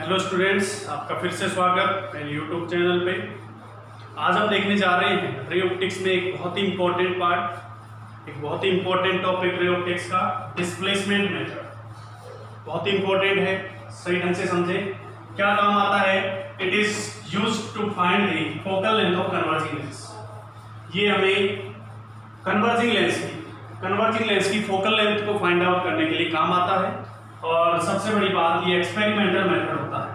Hello students, आपका फिर से स्वागत मेरे यूट्यूब चैनल पे। आज हम देखने जा रहे हैं रे ऑप्टिक्स में एक बहुत ही इंपॉर्टेंट पार्ट, एक बहुत ही इंपॉर्टेंट टॉपिक रे ऑप्टिक्स का डिस्प्लेसमेंट मेथड। बहुत ही इंपॉर्टेंट है, सही ढंग से समझे क्या काम आता है। It is used to find the focal length of converging lens. ये हमें कन्वर्जिंग लेंस की फोकल लेंथ को फाइंड आउट करने के लिए काम आता है। और सबसे बड़ी बात, ये एक्सपेरिमेंटल मेथड होता है।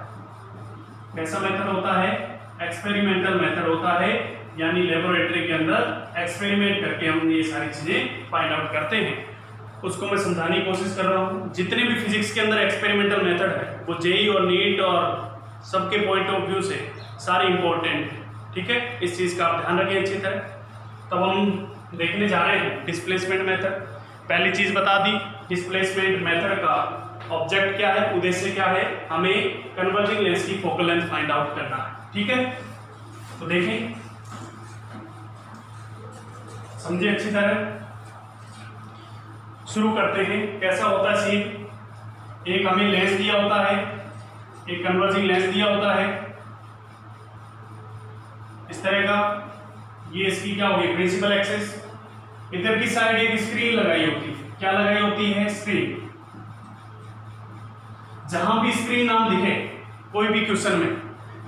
कैसा मेथड होता है? एक्सपेरिमेंटल मेथड होता है, यानी लेबोरेटरी के अंदर एक्सपेरिमेंट करके हम ये सारी चीजें फाइंड आउट करते हैं। उसको मैं समझाने की कोशिश कर रहा हूँ। जितने भी फिजिक्स के अंदर एक्सपेरिमेंटल मेथड है वो जेई और नीट और सबके पॉइंट ऑफ व्यू से सारे इंपॉर्टेंट है। ठीक है, इस चीज का आप ध्यान रखें अच्छी तरह। तब हम देखने जा रहे हैं डिस्प्लेसमेंट मेथड। पहली चीज बता दी, डिस्प्लेसमेंट मेथड का ऑब्जेक्ट क्या है, उद्देश्य क्या है, हमें कन्वर्जिंग लेंस की फोकल लेंथ फाइंड आउट करना है। ठीक है, तो देखें, समझिए अच्छी तरह। शुरू करते हैं। कैसा होता है सीन? एक हमें लेंस दिया होता है, एक कन्वर्जिंग लेंस दिया होता है इस तरह का। ये इसकी क्या होगी? Principal axis. इधर की साइड एक स्क्रीन लगाई होती है। क्या लगाई होती है? स्क्रीन। जहां भी स्क्रीन नाम दिखे कोई भी क्वेश्चन में,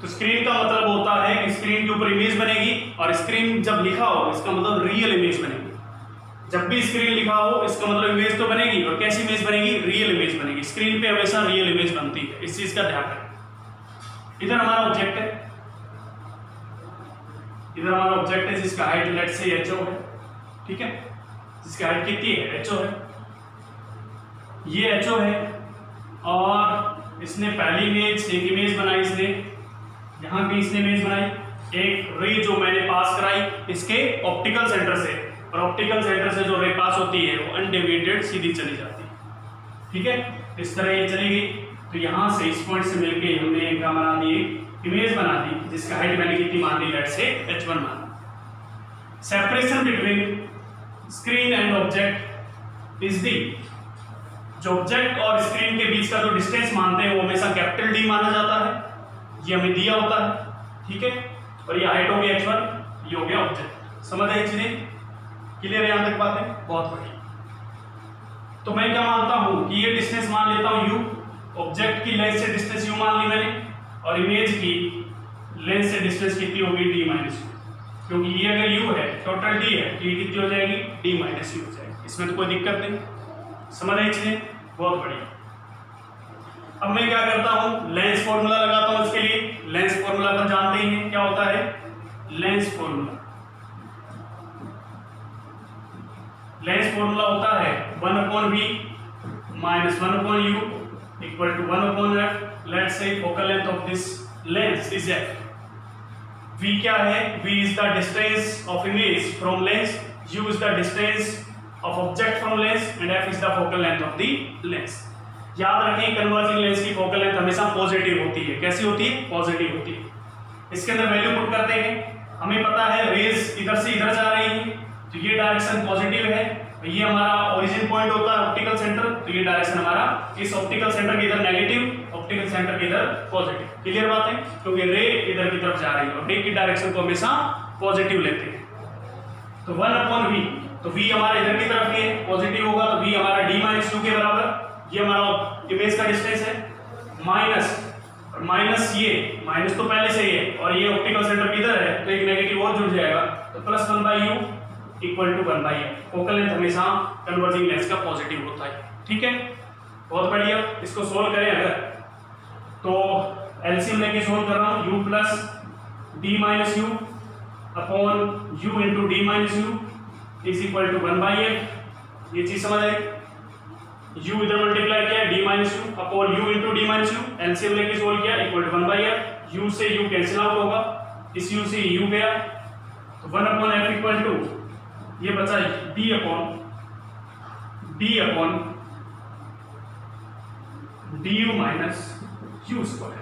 तो स्क्रीन का मतलब होता है कि स्क्रीन के ऊपर इमेज बनेगी, और स्क्रीन जब लिखा हो इसका मतलब रियल इमेज बनेगी। जब भी स्क्रीन लिखा हो इसका मतलब इमेज तो बनेगी, और कैसी इमेज बनेगी? रियल इमेज बनेगी। स्क्रीन पे हमेशा रियल इमेज बनती है, इस चीज का ध्यान रखें। इधर हमारा ऑब्जेक्ट है, इधर हमारा ऑब्जेक्ट है जिसका हाइट लेट से एचओ है। ठीक है, जिसकी हाइट कितनी है? एचओ है। ये एचओ है, और इसने पहली इमेज, एक इमेज बनाई इसने, यहां भी इसने इमेज बनाई। एक रे जो मैंने पास कराई इसके ऑप्टिकल सेंटर से, और ऑप्टिकल सेंटर से जो रे पास होती है वो अनडेविएटेड सीधी चली जाती है। ठीक है, इस तरह ये चली गई। तो यहां से इस पॉइंट से मिलके हमने एक बना दी, इमेज बना दी जिसका हाइट मैंने कितनी मान ली? लेट से h1 मान। Separation between screen and object is the, जो ऑब्जेक्ट और स्क्रीन के बीच का जो डिस्टेंस मानते हैं वो हमेशा कैपिटल डी माना जाता है। ये हमें दिया होता है। ठीक है, और ये हाइट हो गई h1, ये हो गया ऑब्जेक्ट। समझ आए चीजें? क्लियर है यहां तक बातें? बहुत बढ़िया। तो मैं क्या मानता हूं कि ये डिस्टेंस मान लेता हूं u, ऑब्जेक्ट की लेंस से डिस्टेंस u मान ली मैंने, और इमेज की लेंस से डिस्टेंस कितनी होगी? d minus u। क्योंकि ये अगर u है, टोटल d है, तो ये कितनी हो जाएगी? d माइनस u हो जाएगी। इसमें तो कोई दिक्कत नहीं। समझ आई चीजें? बहुत बढ़िया। अब मैं क्या करता हूं? लेंस फॉर्मूला लगाता हूं इसके लिए। लेंस फॉर्मूला तो जानते ही हैं क्या होता है? लेंस फॉर्मूला होता है 1/v minus 1/u equal to 1/f। Let's say focal length of this lens is f। v क्या है? v is the distance of image from lens, u is the distance of object from lens, and f is the focal length of the lens। याद रखें, converging lens की focal length हमेशा positive होती है। कैसी होती है? पॉजिटिव होती है। इसके अंदर वैल्यू पुट करते हैं। हमें पता है रेज इधर से इधर जा रही है, तो ये डायरेक्शन पॉजिटिव है। ये हमारा ओरिजिन पॉइंट होता है ऑप्टिकल सेंटर, तो ये डायरेक्शन हमारा इस ऑप्टिकल सेंटर के इधर नेगेटिव, ऑप्टिकल सेंटर के इधर पॉजिटिव। क्लियर बात है? क्योंकि रे इधर की तरफ जा रही है, और रे की डायरेक्शन को हमेशा पॉजिटिव लेते हैं। तो 1/v, तो v हमारा इधर की तरफ है, पॉजिटिव होगा, तो v हमारा d माइनस u के बराबर। ये हमारा इमेज का डिस्टेंस है, माइनस, और माइनस ये माइनस तो पहले से ही है, और ये ऑप्टिकल सेंटर किधर है, तो एक नेगेटिव और जुड़ जाएगा, तो plus 1/u equal to 1/f। Focal length हमेशा कन्वर्जिंग लेंस का पॉजिटिव होता है। ठीक है, बहुत बढ़िया। इसको सोल्व करें अगर, तो एलसीएम लेके सोल्व कर रहा हूं। u plus d minus u upon u into d minus u is equal to 1/f। ये चीज समझ आई? u इधर मल्टीप्लाई किया, d minus u upon u into d minus u, LCM लेके सोल्व किया, इक्वल टू 1/f। u से u cancel out होगा, इस u से u गया, तो 1/f इक्वल टू ये बचा d upon du minus u square.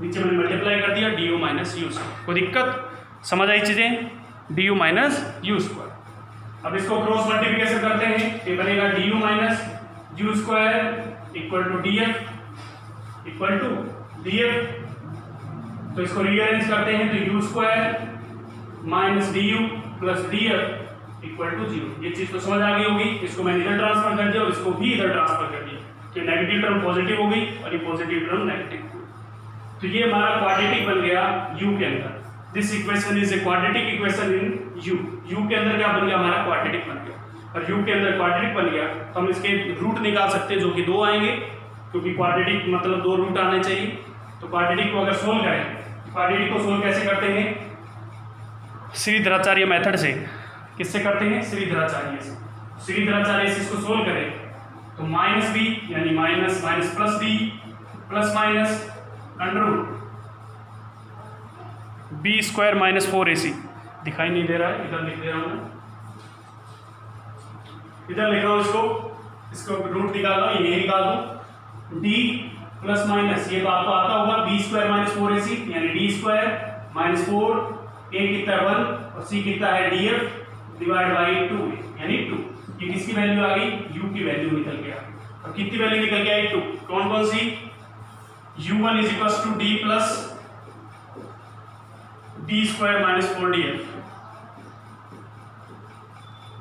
नीचे मैंने मल्टीप्लाई कर दिया du माइनस u स्क्वायर। कोई दिक्कत? समझ आई चीजें? du minus u square. अब इसको क्रॉस मल्टीप्लिकेशन करते हैं, ये बनेगा du minus u square equal to df equal to df, तो इसको रीअरेंज करते हैं तो u² minus du plus df equal to 0। ये चीज तो समझ आ गई होगी। इसको मैंने इधर ट्रांसफर कर दिया और इसको भी इधर ट्रांसफर कर दिया, तो नेगेटिव टर्म पॉजिटिव हो गई और ये पॉजिटिव टर्म नेगेटिव हो गई। तो ये हमारा क्वाड्रेटिक बन गया u के अंदर। This equation is a quadratic equation in u के अंदर क्या बन गया, हमारा क्वाड्रेटिक बन गया। और u के अंदर क्वाड्रेटिक बन गया तो हम इसके रूट निकाल सकते हैं जो कि 2 आएंगे, क्योंकि क्वाड्रेटिक मतलब 2 रूट आने चाहिए। तो क्वाड्रेटिक को अगर सोल्व करें, क्वाड्रेटिक को सोल्व कैसे करते हैं, श्रीधराचार्य मेथड से। किससे करते हैं, श्रीधराचार्य से। श्रीधराचार्य से इसको सोल्व करें तो माइनस बी यानी minus minus plus B plus minus under root b² minus 4ac। दिखाई नहीं दे रहा है, इधर लिख दे रहा हूं मैं, इधर लिख रहा हूं इसको रूट निकाल लो, ये निकाल दो d प्लस माइनस, ये तो आपको आता होगा b² माइनस 4ac यानी d² माइनस 4, a कितना 1 और c कितना है df डिवाइड बाई 2 यानी 2। ये किसकी वैल्यू आ गई, u की वैल्यू निकल गया। और कितनी वैल्यू निकल के आई, 2। कौन कौन सी, u1 is equal to d plus d² minus 4df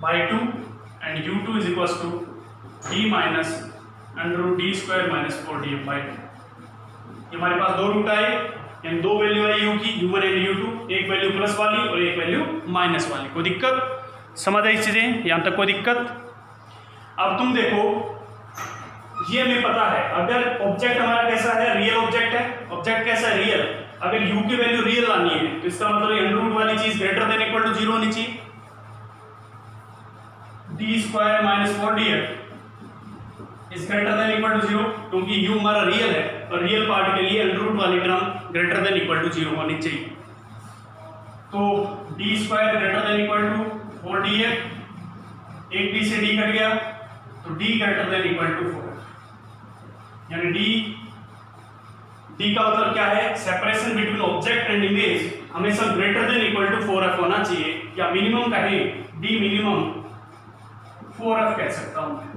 by 2 and u2 is equal to d minus under root d² minus 4df by 2। ये हमारे पास 2 रूट आए यानी 2 वैल्यू आई u की, u1 एंड u2, एक वैल्यू प्लस वाली और एक value minus वाली। कोई दिक्कत, समझ आई चीजें यहां तक, कोई दिक्कत। अब तुम देखो, ये हमें पता है अगर ऑब्जेक्ट हमारा कैसा है, रियल ऑब्जेक्ट है। ऑब्जेक्ट कैसा है, रियल। अगर u की वैल्यू रियल लानी है तो इसका मतलब अंडर रूट वाली चीज ग्रेटर देन इक्वल टू 0 होनी चाहिए। d² minus 4df is greater than equal to 0, क्योंकि u हमारा रियल है और रियल पार्ट के लिए अंडर रूट वाली term greater than equal to 0 होनी चाहिए। तो d² greater than equal to 4df, एक d से d कट गया तो d greater than equal to 4, यानी d का मतलब क्या है, separation between object and image हमेशा greater than equal to 4f होना चाहिए, या मिनिमम कहें d मिनिमम 4f कह सकता हूं मैं।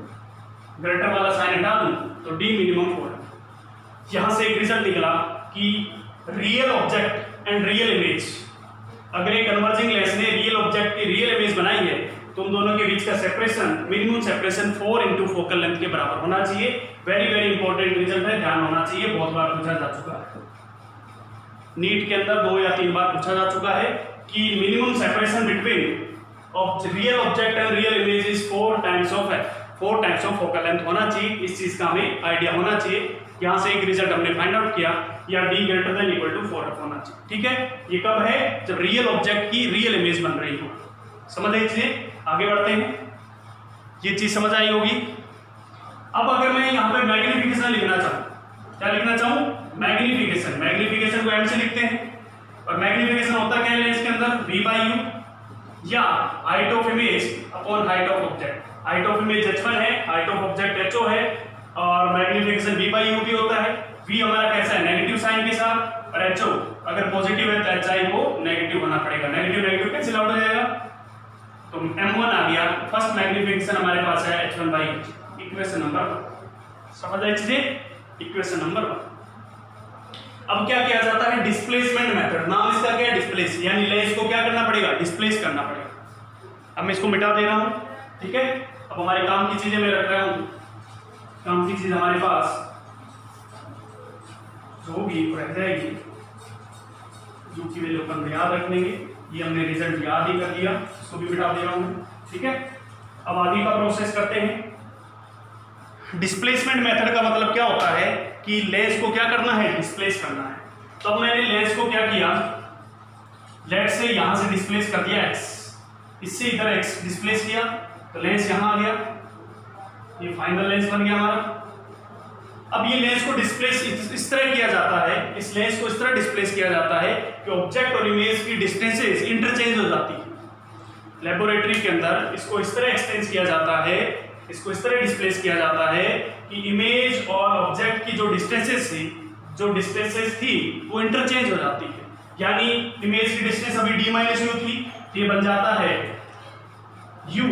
ग्रेटर वाला साइन हटा दूं तो d मिनिमम 4f। यहां से एक रिजल्ट निकला कि real object and real image, अगर एक कन्वर्जिंग लेंस ने रियल ऑब्जेक्ट की रियल इमेज बनाई है तो उन दोनों के बीच का separation, minimum separation 4 into focal length के बराबर होना चाहिए। वेरी वेरी इंपॉर्टेंट रिजल्ट है, ध्यान होना चाहिए, बहुत बार पूछा जा चुका है। नीट के अंदर 2 या 3 बार पूछा जा चुका है कि minimum separation between real object and real image is 4 times of f, 4 times of focal length होना चाहिए। इस चीज का हमें आइडिया होना चाहिए। यहां से एक रिजल्ट हमने फाइंड आउट किया, या d greater than equal to 4f होना चाहिए। ठीक है, ये कब है, जब रियल ऑब्जेक्ट की रियल इमेज बन रही हो। समझ आई चीजें, आगे बढ़ते हैं। ये चीज समझ आई होगी। अब अगर मैं यहाँ पे मैग्निफिकेशन लिखना चाहूँ, क्या लिखना चाहूँ, मैग्निफिकेशन। मैग्निफिकेशन को m से लिखते हैं, और मैग्निफिकेशन होता क्या है इसके अंदर, v/u या height of image upon height of object. Height of image h1 है, हाइट ऑफ ऑब्जेक्ट ho है, और मैग्निफिकेशन v/u भी होता है। v हमारा कैसा है, नेगेटिव साइन के साथ, और ho अगर पॉजिटिव है तो hi को नेगेटिव होना पड़ेगा। नेगेटिव नेगेटिव कैंसिल आउट हो जाएगा, तो m1 आ गया। फर्स्ट मैग्निफिकेशन हमारे पास है h1/h, इक्वेशन नंबर 1। समझ आई चीजें, इक्वेशन नंबर 1। अब क्या किया जाता है, डिस्प्लेसमेंट मेथड। नाम इसका क्या है, डिस्प्लेस, यानी लेंस को क्या करना पड़ेगा, डिस्प्लेस करना पड़ेगा। अब मैं इसको मिटा दे रहा हूं, ठीक है। अब हमारे काम की चीजें मैं रख रहा हूं, काम की चीज हमारे पास जो भी रह जाएगी, जो की वैल्यू अपन याद रख लेंगे। ये हमने रिजल्ट याद ही कर दिया, इसको भी मिटा दे रहा हूं, ठीक है। अब आगे का प्रोसेस करते हैं। डिस्प्लेसमेंट मेथड का मतलब क्या होता है कि लेंस को क्या करना है, डिस्प्लेस करना है। तो अब मैंने लेंस को क्या किया, लेट से यहां से डिस्प्लेस कर दिया x, इससे इधर x डिस्प्लेस किया तो लेंस यहां आ गया, ये फाइनल लेंस बन गया हमारा। अब ये लेंस को डिस्प्लेस इस तरह किया जाता है, इस लेंस को इस तरह डिस्प्लेस किया जाता है कि ऑब्जेक्ट और इमेज की डिस्टेंसेस इंटरचेंज हो जाती है। लेबोरेटरी के अंदर इसको इस तरह एक्सटेंड किया जाता है, इसको इस तरह डिस्प्लेस किया जाता है कि इमेज और ऑब्जेक्ट की जो डिस्टेंसेस थी वो इंटरचेंज हो जाती है। यानी इमेज की डिस्टेंस अभी d माइनस u थी, ये बन जाता है u,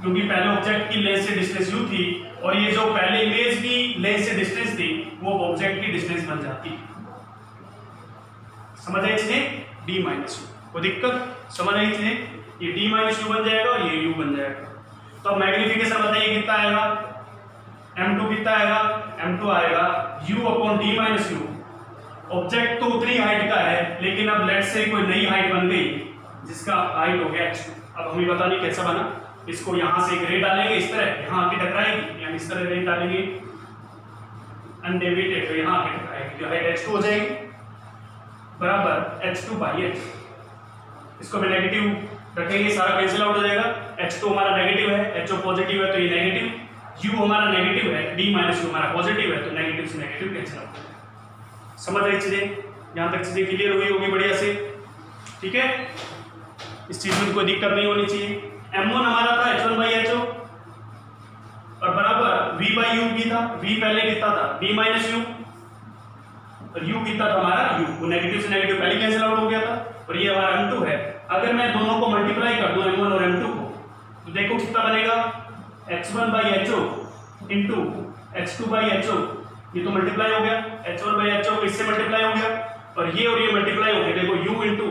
क्योंकि पहले ऑब्जेक्ट की लेंस से डिस्टेंस u थी, और ये जो पहले इमेज की लेंस से डिस्टेंस थी वो ऑब्जेक्ट की डिस्टेंस बन जाती है। समझ आए इसमें, d माइनस यू। कोई दिक्कत? समझ आई इसमें, ये d माइनस यू बन जाएगा और ये u बन जाएगा। तो अब मैग्निफिकेशन बताइए कितना आएगा, m2 कितना आएगा, m2 आएगा u upon d minus you. Object तो उतनी हाइट का है, लेकिन अब लेट से कोई नई हाइट बन गई जिसका हाइट हो गया h2। अब हमें पता नहीं कैसा बना, इसको यहाँ से एक रे डालेंगे इस तरह, यहाँ आके टकराएगी, यानी इस तरह रे डालेंगे अनडेविएटेड, तो यहाँ आके टकराएगी, जो हाइट h2 हो जाएगी बराबर h2/h। इसको भी नेगेटिव रखेंगे, सारा कैंसिल आउट हो जाएगा। h2 हमारा नेगेटिव है, h2 पॉजिटिव है तो ये नेगेटिव, u हमारा नेगेटिव है, d माइनस यू हमारा पॉजिटिव है, तो नेगेटिव से नेगेटिव कैंसिल आउट हो जाएगा। समझ आई चीजें? यहाँ तक चीजें क्लियर हुई होगी बढ़िया से, ठीक है? इस चीज में कोई दिक्कत नहीं होनी चाहिए। m1 हमारा था h1/ho और बराबर v/u भी था, v पहले कितना था d माइनस यू और u कितना था हमारा u, वो नेगेटिव से नेगेटिव पहले कैंसिल आउट हो गया था, और ये हमारा m2 है। अगर मैं दोनों को मल्टीप्लाई कर दूं m1 और m2 को, तो देखो कितना बनेगा, h1/ho इंटू h2/ho, ये तो मल्टीप्लाई हो गया, h1/ho इससे मल्टीप्लाई हो गया और ये मल्टीप्लाई हो गया, देखो u into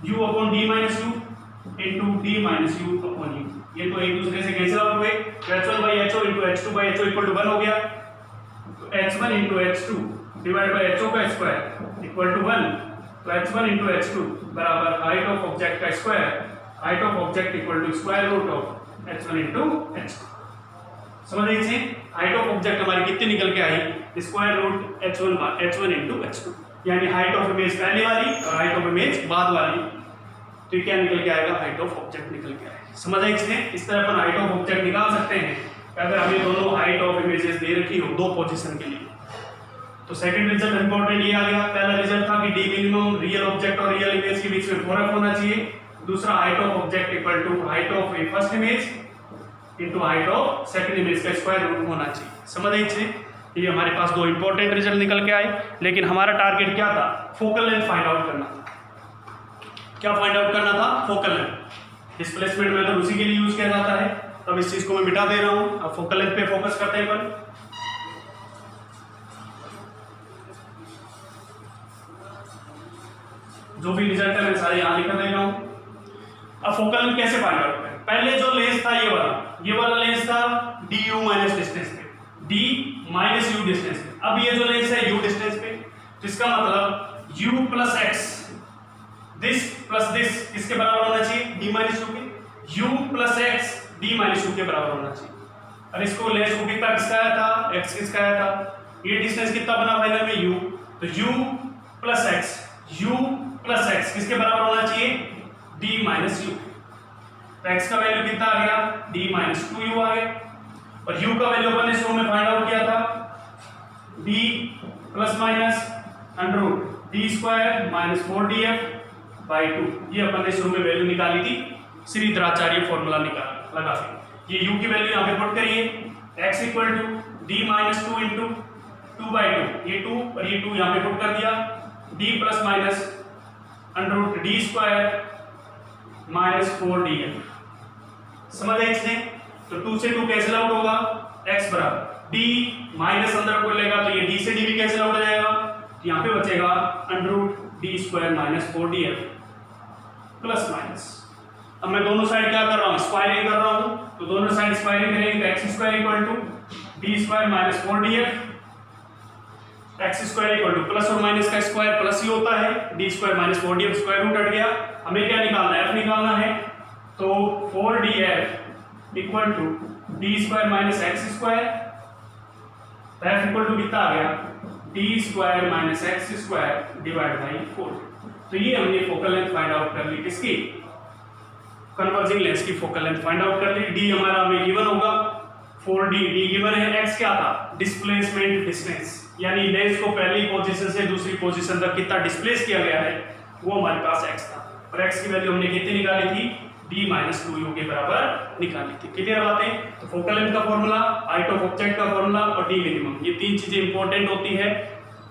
u upon d minus you into d minus you upon u, ये तो एक दूसरे से कैंसिल आउट हुए, तो h1/ho into h2/ho equal to 1 हो गया, तो h1 into h2 divide by ho का स्क्वायर इक्वल टू 1, तो h1 इंटू h2 बराबर हाइट ऑफ ऑब्जेक्ट का square, height of object equal to square root of h1 into h2। समझ रहे हैं? हाइट ऑफ ऑब्जेक्ट हमारी कितनी निकल के आई, square root h1 into h2, यानी हाइट ऑफ इमेज पहले वाली और हाइट ऑफ इमेज बाद वाली, तो ये क्या निकल के आएगा, हाइट ऑफ ऑब्जेक्ट निकल के आएगा। समझ आई इसमें? इस तरह अपन हाइट ऑफ ऑब्जेक्ट निकाल सकते हैं अगर हमें दोनों हाइट ऑफ इमेजेस दे रखी हो दो पोजीशन के लिए। तो सेकंड रिजल्ट इंपॉर्टेंट ये आ गया। पहला रिजल्ट था कि डी मिनिमम रियल ऑब्जेक्ट और रियल इमेज के बीच में फर्क होना चाहिए। दूसरा height of object equal to height of a first image into height of second image का स्क्वायर रूट होना चाहिए। समझ आई इसमें? ये हमारे पास दो इंपॉर्टेंट रिजल्ट निकल के आए, लेकिन हमारा टारगेट क्या था, फोकल लेंथ फाइंड आउट करना था। क्या फाइंड आउट करना था, फोकल लेंथ। डिस्प्लेसमेंट मेथड उसी के लिए यूज किया जाता है, तब इस चीज को मैं मिटा दे रहा हूं। अब फोकल लेंथ पे फोकस करते हैं अपन। जो भी रिजल्ट है मैं सारे यहां लिख दे रहा हूं। अब फोकल लेंथ कैसे फाइंड आउट करें? पहले जो लेंस था ये वाला लेंस था du माइनस डिस्टेंस पे, d माइनस यू डिस्टेंस पे। अब ये जो लेंस है u डिस्टेंस पे, तो इसका मतलब u plus x this plus this किसके बराबर होना चाहिए, d माइनस यू के। u plus x d minus you के बराबर होना चाहिए। और इसको लेंस को कितना किसका आया था, x किसका आया था, ये डिस्टेंस कितना बना फाइनल में u, तो u प्लस एक्स किसके बराबर होना चाहिए, d माइनस यू। तो x का वैल्यू कितना आ गया, d माइनस 2u आ गया। और u का वैल्यू अपन ने शुरू में फाइंड आउट किया था d plus minus under root d square minus 4df/2। ये अपन ने शुरू में वैल्यू निकाली थी, श्रीधराचार्य फॉर्मूला लगा के। ये u की वैल्यू यहाँ पे पुट करिए, x equal to d minus 2 into 2/2, ये 2 और ये 2 यहाँ पे पुट कर दिया, d plus minus under root d square minus 4df। समझ आए इसमें? तो 2 से 2 कैंसिल आउट होगा, x बराबर d माइनस अंदर को लेगा तो ये d से d भी कैंसिल आउट हो जाएगा, तो यहाँ पे बचेगा under root d square minus 4df plus minus. अब मैं दोनों साइड क्या कर रहा हूँ, स्क्वायरिंग कर रहा हूँ, तो दोनों साइड स्क्वायरिंग करेंगे तो x square equal to d square minus 4df, x square equal to plus और माइनस का स्क्वायर प्लस ही होता है, d square minus 4df square root हट गया। हमें क्या निकालना है, f निकालना है, तो 4df equal to d square minus x square, तो f इक्वल टू कितना आ गया, d square minus x square divide by 4। तो ये हमने फोकल लेंथ फाइंड आउट कर ली, किसकी, कन्वर्जिंग लेंस की फोकल लेंथ फाइंड आउट कर ली। d हमारा हमें गिवन होगा 4d, d गिवन है, x क्या था, डिस्प्लेसमेंट डिस्टेंस, यानी लेंस को पहली पोजीशन से दूसरी पोजीशन तक कितना डिस्प्लेस किया गया है, वो हमारे पास x था। और x की वैल्यू हमने कितनी निकाली थी, d माइनस 2u के बराबर निकाली थी। क्लियर बातें? तो फोकल लेंथ का फॉर्मूला, हाइट ऑफ ऑब्जेक्ट का फॉर्मूला और d मिनिमम, ये तीन चीजें इंपॉर्टेंट होती है,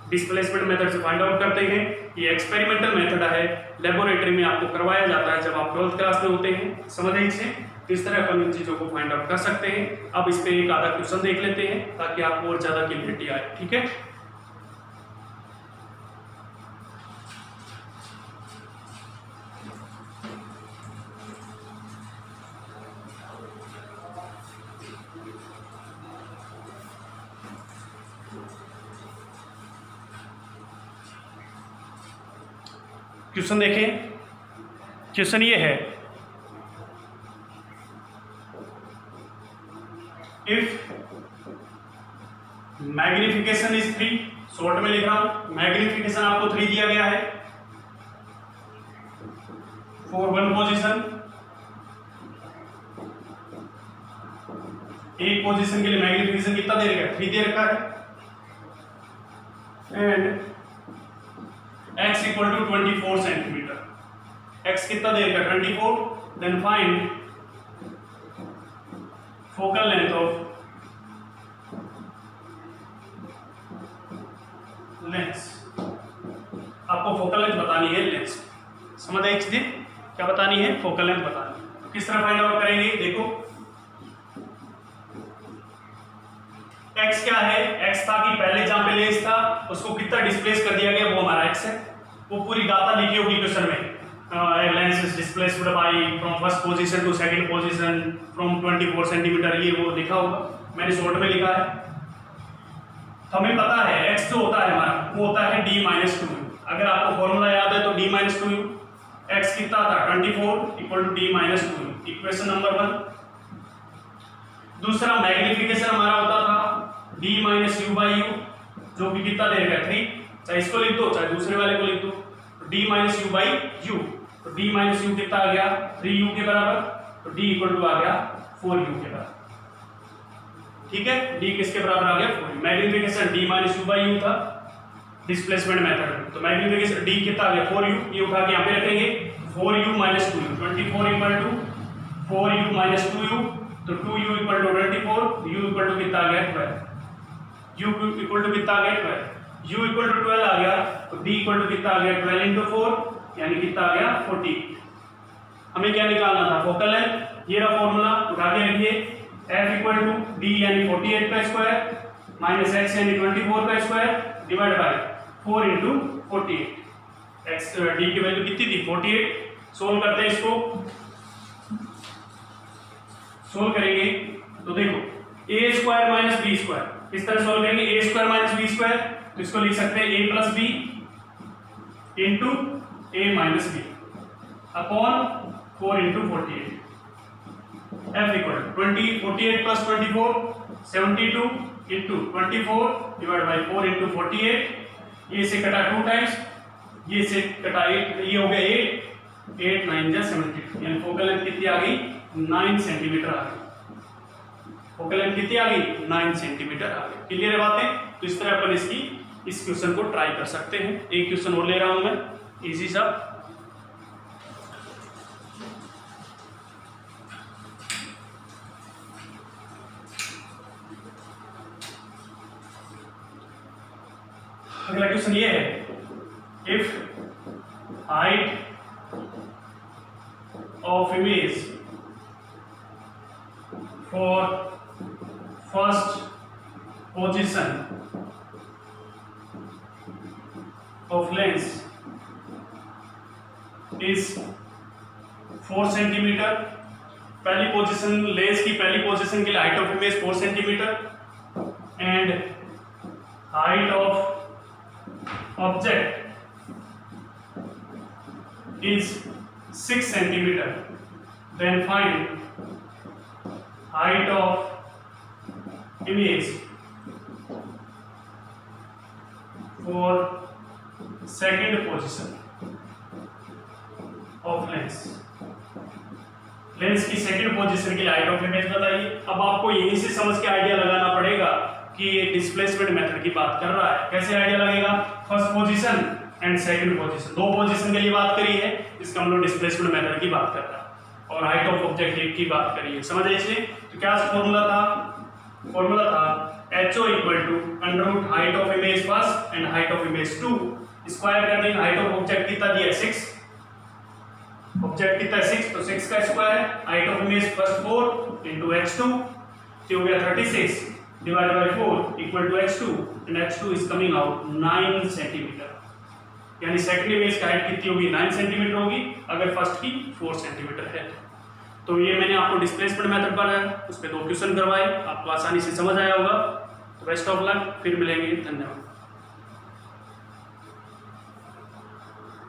डिस्प्लेसमेंट मेथड से फाइंड आउट करते हैं। ये एक्सपेरिमेंटल मेथड है, लेबोरेटरी में आपको करवाया जाता है जब आप 12th क्लास में होते हैं। समझ आई इसे? तो इस तरह अपन इन चीजों को फाइंड आउट कर सकते हैं। अब इस पे एक आधा क्वेश्चन देख लेते हैं ताकि आपको और ज्यादा क्लियरिटी आए। ठीक है, क्वेश्चन देखें, क्वेश्चन ये है, इफ मैग्निफिकेशन इज 3, शॉर्ट में लिख रहा हूं, मैग्निफिकेशन आपको 3 दिया गया है फॉर वन पोजीशन, एक पोजीशन के लिए मैग्निफिकेशन कितना दे रखा है, 3 दे रखा है, and x equal to 24 centimetre, x कितना दे रखा है 24, then find focal length of lens, आपको फोकल लेंथ बतानी है, लेंस समझ आई चीजें, क्या बतानी है, फोकल लेंथ बतानी है। तो किस तरह फाइंड आउट करेंगे, देखो x क्या है, x था कि पहले जहां पे लेंस था उसको कितना डिस्प्लेस कर दिया गया, वो हमारा x है, वो पूरी गाथा लिखी होगी क्वेश्चन में, lens is displaced by from first position to second position from 24 centimetre, ये वो लिखा होगा, मैंने शॉर्ट में लिखा है। तो हमें पता है x जो होता है हमारा वो होता है d-2u, अगर आपको फॉर्मूला याद है तो d-2u, x कितना था 24 equal to d-2u, equation number 1। दूसरा मैग्निफिकेशन हमारा होता था d-u/u, जो कि कितना दे रखा है 3, चाहे इसको लिख दो चाहे दूसरे वाले को लिख दो, d-u/u, तो d-u कितना आ गया 3u के बराबर, तो d इक्वल टू आ गया 4u के बराबर, ठीक है, d किसके बराबर आ गया 4u। मैग्निफिकेशन d-u/u था डिस्प्लेसमेंट मेथड में, तो मैग्निफिकेशन d कितना आ गया 4u, ये उठा के यहाँ पे रखेंगे 4u - 2u, 24 equal to 4u - 2u, तो 2u equal to 24, u equal to कितना आ गया 12, u इक्वल टू कितना आ गया 12, u इक्वल टू 12 आ गया, तो d इक्वल टू कितना आ गया 12 इंटू 4 यानी कितना आ गया 40। हमें क्या निकालना था, फोकल लेंथ, ये रहा फॉर्मूला, उठा के रखिए, f इक्वल टू d यानी 48 का स्क्वायर माइनस x यानी 24 का square divide by 4 into 48, x d की वैल्यू कितनी थी 48। सोल्व करते हैं इसको, सोल्व करेंगे तो देखो a square minus b square, इस तरह सोल्व करेंगे, a square minus b square, तो इसको लिख सकते हैं a plus b into a minus b upon 4 into 48, f equal 48 plus 24 72 into 24 divide by 4 into 48, ये से कटा 2 टाइम्स, ये से कटा 8, ये हो गया 8 9 जा 72, यानी फोकल लेंथ कितनी आ गई 9 सेंटीमीटर आ गई, फोकल लेंथ कितनी आ गई 9 सेंटीमीटर आ गई। क्लियर है बातें, तो इस तरह अपन इस क्वेश्चन को ट्राई कर सकते हैं। एक क्वेश्चन और ले रहा हूं मैं, इजी सा, अगला क्वेश्चन ये है, if height of image for first position of lens is 4 centimetre, पहली पोजीशन लेंस की पहली पोजीशन के लिए height of image 4 centimetre and height of object is 6 centimeter, then find height of image for second position of lens। Lens की second position के लिए height of image बताइए। अब आपको यहीं से समझ के आइडिया लगाना पड़ेगा कि ये डिस्प्लेसमेंट मेथड की बात कर रहा है। कैसे आइडिया लगेगा, first position and second position, दो पोजीशन के लिए बात करी है, इसका हम लोग डिस्प्लेसमेंट मेथड की बात कर रहा है और हाइट ऑफ ऑब्जेक्ट की बात करी है, समझ लीजिए। तो क्या फॉर्मूला था HO equal to under root height of image first and height of image 2, square कर देंगे, हाइट ऑफ ऑब्जेक्ट कितना दिया 6, ऑब्जेक्ट कितना 6, तो 6 का square, height of image first 4 into x2, तो हो गया 36 divide by 4 equal to x2 and x2 is coming out 9 centimetre, यानी सेकंड इमेज की हाइट कितनी होगी 9 सेंटीमीटर होगी, अगर फर्स्ट की 4 सेंटीमीटर है। तो ये मैंने आपको डिस्प्लेसमेंट मेथड पढ़ाया, उस पर 2 क्वेश्चन करवाए, आपको आसानी से समझ आया होगा। तो बेस्ट ऑफ लक, फिर मिलेंगे, धन्यवाद।